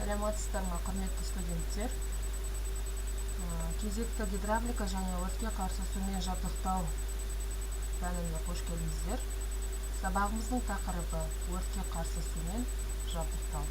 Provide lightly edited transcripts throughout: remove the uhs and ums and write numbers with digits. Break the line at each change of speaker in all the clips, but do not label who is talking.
Саламатсыздарма, құрметті студенттер. Кезекті гидравлика және өртке қарсы сумен жабдықтау пәніне қош келдіңіздер. Сабағымыздың тақырыбы өртке қарсы сумен жабдықтау.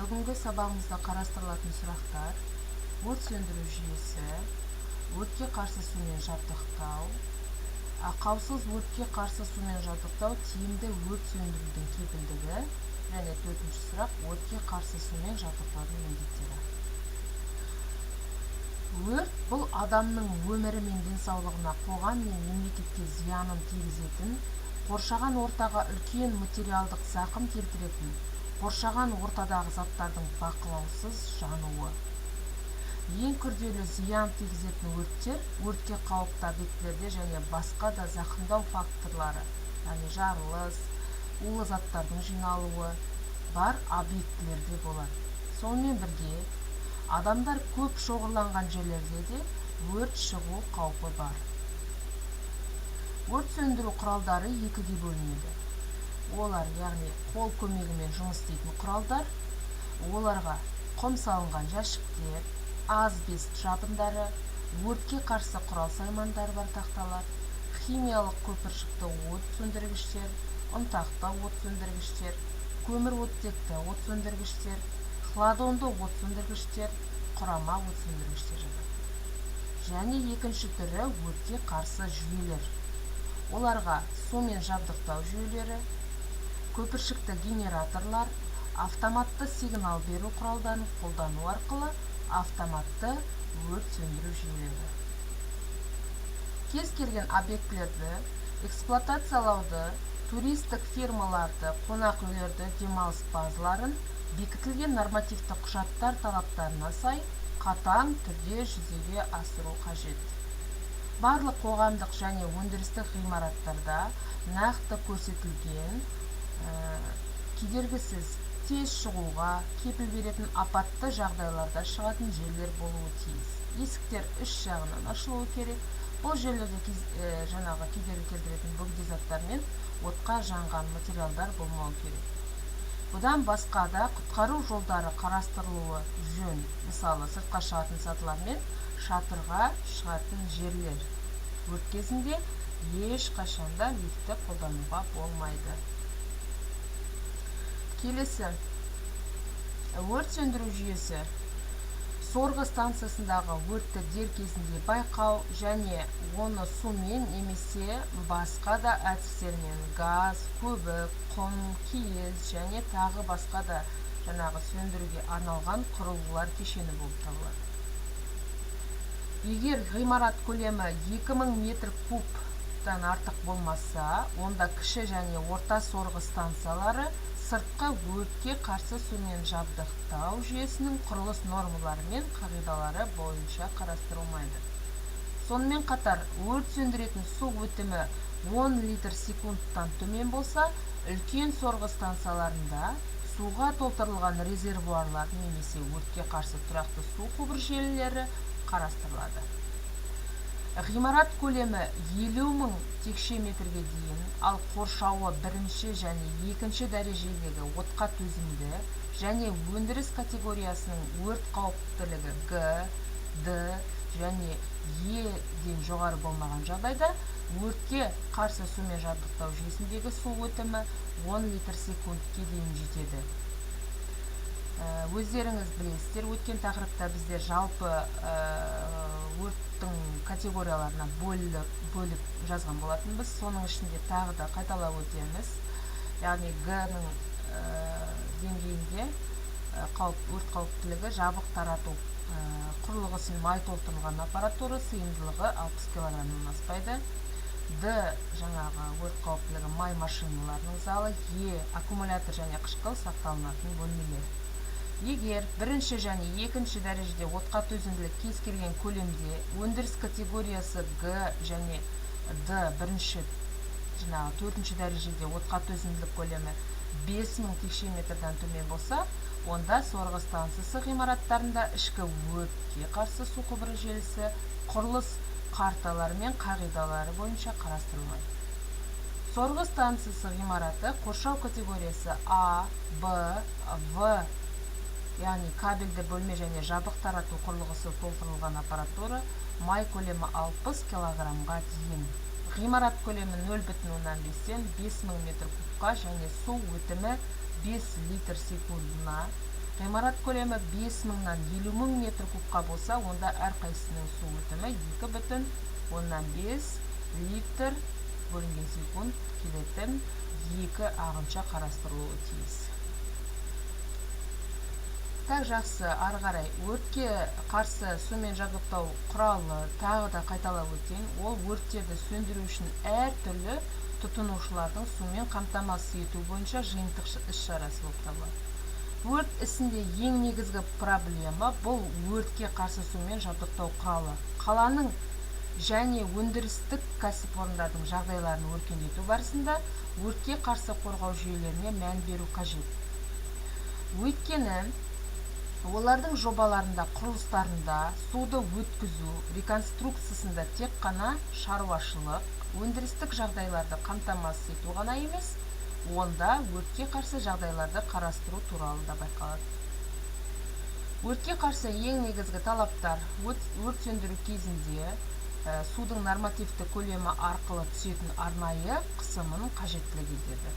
Бүгінгі сабағымызда қарастырылатын сұрақтар: өрт сөндіру жүйесі, өртке қарсы сумен жабдықтау, қауіпсіз өртке қарсы сумен жабдықтау тиімді өрт сөндірудің кепілдігі, және төртінші сұрақ: өртке қарсы сумен жабдықтаудың міндеттері. Өрт бұл адамның өмірі мен денсаулығына, қоғам мен мемлекетке зиянын тигізетін, қоршаған ортаға үлкен материалдық зақым келтіретін, қоршаған ортадағы заттардың бақылаусыз жануы. Ең күрделі зиян тигізетін өрттер өртке қауіпті объектілерде және басқа да зақымдау факторлары, яғни жарылыс, улы заттардың жиналуы бар объектілерде болады. Сонымен бірге, адамдар көп шоғырланған жерлерде де өрт шығу қаупі бар. Өрт сөндіру құралдары екіге бөлінеді. Олар, яғни қол көмегімен жұмыс істейтін құралдар, оларға құм салынған жәшіктер, асбест жабындары, өртке қарсы құрал-саймандар бар тақталар, химиялық көпіршікті от сөндіргіштер, ұнтақты от сөндіргіштер, көмір оттекті от сөндіргіштер, хладонды от сөндіргіштер, құрама от сөндіргіштер жатады. Және екінші түрі өртке қарсы жүйелер. Оларға сумен жабдықтау жүйелері, көпіршікті генераторлар, автоматты сигнал беру құралдарын қолдану арқылы автоматты өрт сөндіру жүйелері. Кез келген объектілерді эксплуатациялауды, туристік фирмаларды, қонақ үйлерді, демалыс базаларын бекітілген нормативті құжаттар талаптарына сай қатаң түрде жүзеге асыру қажет. Барлық қоғамдық және өндірістік ғимараттарда нақты көрсетілген кедергісіз тез шығуға кепіл беретін апатты жағдайларда шығатын жерлер болуы тиіс. Есіктер үш жағынан ашылуы керек. Бұл жерлерде жаңағы кедергі келтіретін бөгде заттар мен отқа жанған материалдар болмау керек. Бұдан басқа да құтқару жолдары қарастырылуы жөн. Мысалы, сыртқа шығатын сатылар мен шатырға шығатын жерлер. Өрт кезінде ешқашанда лифтті қолдануға болмайды. Келесі, өрт сөндіру жүйесі сорғы станциясындағы өртті дер кезінде байқау және оны сумен немесе басқа да әдістермен газ, көбік, құм, киіз және тағы басқа да жаңағы сөндіруге арналған құрылғылар кешені болып табылады. Егер ғимарат көлемі 2000 метр кубтан артық болмаса, онда кіші және орта сорғы станциялары сыртқы өртке қарсы сумен жабдықтау жүйесінің құрылыс нормалары мен қағидалары бойынша қарастырылмайды. Сонымен қатар, өрт сөндіретін су өтімі 10 литр секундтан төмен болса, үлкен сорғы станцияларында суға толтырылған резервуарлар немесе өртке қарсы тұрақты су құбыр желілері қарастырылады. Ғимарат көлемі 50 000 текше метрге дейін, ал қоршауы бірінші және екінші дәрежедегі отқа төзімді және өндіріс категориясының өрт қауіптілігі Г, Д және Е-ден жоғары болмаған жағдайда өртке қарсы сумен жабдықтау жүйесіндегі су өтімі 10 литр секундке дейін жетеді. Өздеріңіз білесіздер, өткен тақырыпта біздер жалпы өрттің категорияларына бөліп жазған болатынбыз. Соның ішінде тағы да қайталап өтеміз. Яғни Г-ның деңгейінде өрт қауіптілігі жабық тарату құрылғысын май толтырылған аппаратура сыйымдылығы 60 кг-нан аспайды. Д жаңағы өрт қауіптілігі май машиналарының залы, Е аккумулятор және қышқыл сақталынатын бөлмелер. Егер бірінші және екінші дәрежеде отқа төзімділік кез келген көлемде өндіріс категориясы Г және Д бірінші жаңағы төртінші дәрежеде отқа төзімділік көлемі 5000 текше метрден төмен болса, онда сорғы станциясы ғимараттарында ішкі өртке қарсы су құбыры желісі құрылыс карталары мен қағидалары бойынша қарастырылмайды. Сорғы станциясы ғимараты қоршау категориясы А, Б, В яғни кабельді бөлме және жабдық тарату құрылғысы толтырылған аппаратура май көлемі 60 килограммға дейін. Ғимарат көлемі 0,5-тен 5000 метр кубқа және су өтімі 5 литр секундына. Ғимарат көлемі 5000-нан 50.000 метр кубқа болса, онда әрқайсының су өтімі 2,5 литр бөлінген секунд келетін 2 ағынша қарастырылуы тиіс. Так, жақсы, ары қарай өртке қарсы сумен жабдықтау құралы тағы да қайталап өтейін. Ол өрттерді сөндіру үшін әртүрлі тұтынушылардың сумен қамтамасыз ету бойынша жиынтық іс-шарасы болып табылады. Өрт ісінде ең негізгі проблема бұл өртке қарсы сумен жабдықтау құралы. Қаланың және өндірістік кәсіпорындардың жағдайларын өркендету барысында өртке қарсы қорғау жүйелеріне мән беру қажет. Өйткені олардың жобаларында, құрылыстарында суды өткізу реконструкциясында тек қана шаруашылық, өндірістік жағдайларды қамтамасыз ету ғана емес, онда өртке қарсы жағдайларды қарастыру туралы да байқалады. Өртке қарсы ең негізгі талаптар өрт сөндіру кезінде судың нормативті көлемі арқылы түсетін арнайы қысымын қажеттілік етеді.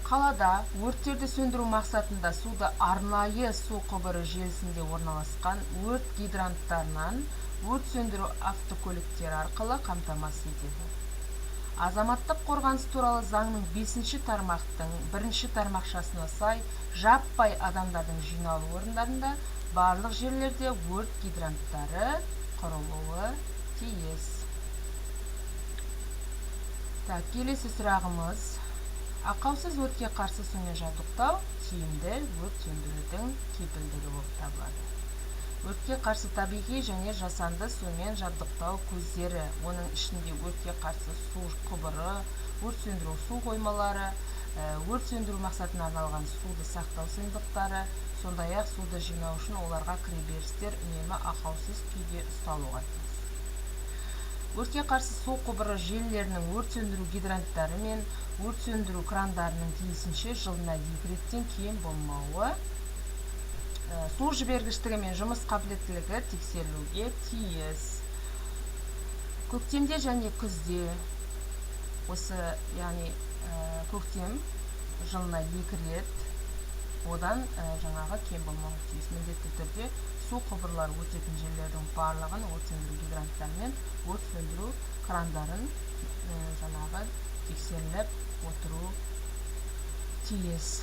Қалада өрттерді сөндіру мақсатында суды арнайы су құбыры желісінде орналасқан өрт гидранттарынан өрт сөндіру автокөліктері арқылы қамтамасыз етеді. Азаматтық қорғаныс туралы заңның 5-ші тармақтың 1-ші тармақшасына сай жаппай адамдардың жиналу орындарында барлық жерлерде өрт гидранттары құрылуы тиіс. Так, келесі сұрағымыз: ақаусыз өртке қарсы сумен жабдықтау тиімді өрт сөндірудің кепілдігі болып табылады. Өртке қарсы табиғи және жасанды сумен жабдықтау көздері, оның ішінде өртке қарсы су құбыры, өрт сөндіру су қоймалары, өрт сөндіру мақсатына арналған суды сақтау сыйымдықтары, сондай-ақ суды жинау үшін оларға кіреберістер үнемі ақаусыз күйде ұсталуға тиіс. Өртке қарсы су құбыры желілерінің өрт сөндіру гидранттары мен өрт сөндіру крандарының тиісінше жылына 2 реттен кем болмауы, су жібергіштігі мен жұмыс қабілеттілігі тексерілуге тиіс. Көктемде және күзде, осы яғни көктем жылына 2 рет, одан жаңағы кем болмауы тиіс. Міндетті түрде су құбырлары өтетін жерлердің барлығын өрт сөндіру гидранттары мен өрт сөндіру крандарын жаңағы тексеріліп отыру тиіс.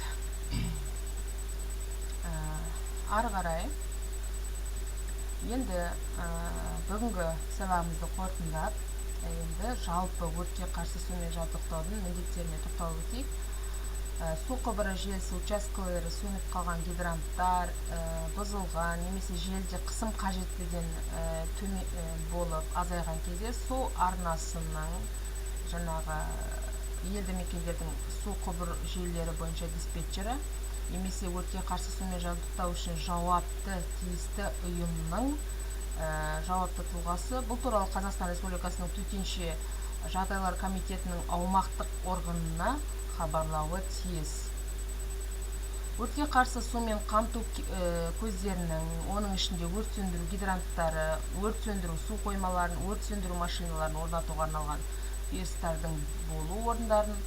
Ары қарай енді бүгінгі сабағымызды қорытындылап, енді жалпы өртке қарсы сумен жабдықтаудың міндеттеріне тоқталып өтейік. Су құбыры желісі учаскелері сөніп қалған гидранттар, бұзылған немесе желіде қысым қажеттіден болып азайған кезде су арнасының жаңағы елді мекендердің су құбыр желілері бойынша диспетчері немесе өртке қарсы сумен жабдықтау үшін жауапты тиісті ұйымның жауапты тұлғасы, бұл туралы Қазақстан Республикасының төтенше жағдайлар комитетінің аумақтық органына хабарлауы тиіс. Өртке қарсы сумен қамту көздерінің, оның ішінде өрт сөндіру гидранттары, өрт сөндіру су қоймаларын, өрт сөндіру машиналарын орнатуға арналған пирстардың болу орындарын,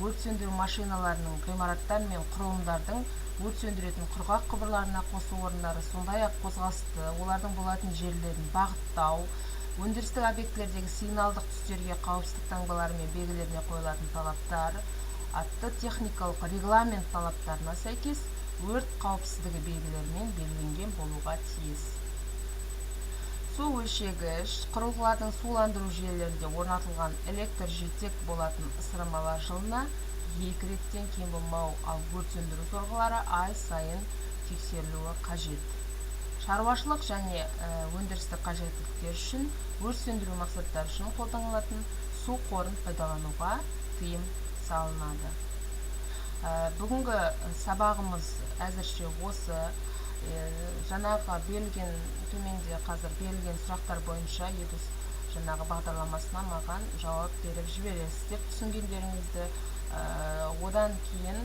өрт сөндіру машиналарының ғимараттар мен құрылымдардың өрт сөндіретін құрғақ құбырларына қосу орындары, сондай-ақ қозғалысты, олардың болатын жерлерін бағыттау, өндірістік объектілердегі сигналдық түстерге қауіпсіздік таңбалары мен белгілеріне қойылатын талаптар атты техникалық регламент талаптарына сәйкес өрт қауіпсіздігі белгілерімен белгіленген болуға тиіс. Су өлшегіш құрылғылардың суландыру жүйелерінде орнатылған электр жетек болатын ысырмалар жылына 2 реттен кем болмау, ал өрт сөндіру сорғылары ай сайын тексерілуі қажет. Шаруашылық және өндірістік қажеттіліктер үшін өрт сөндіру мақсаттары үшін қолданылатын су қорын пайдалануға тыйым салынады. Бүгінгі сабағымыз әзірше осы. Жаңағы берілген, төменде қазір берілген сұрақтар бойынша EDUS жаңағы бағдарламасына маған жауап беріп жібересіз деп түсінгендеріңізді, одан кейін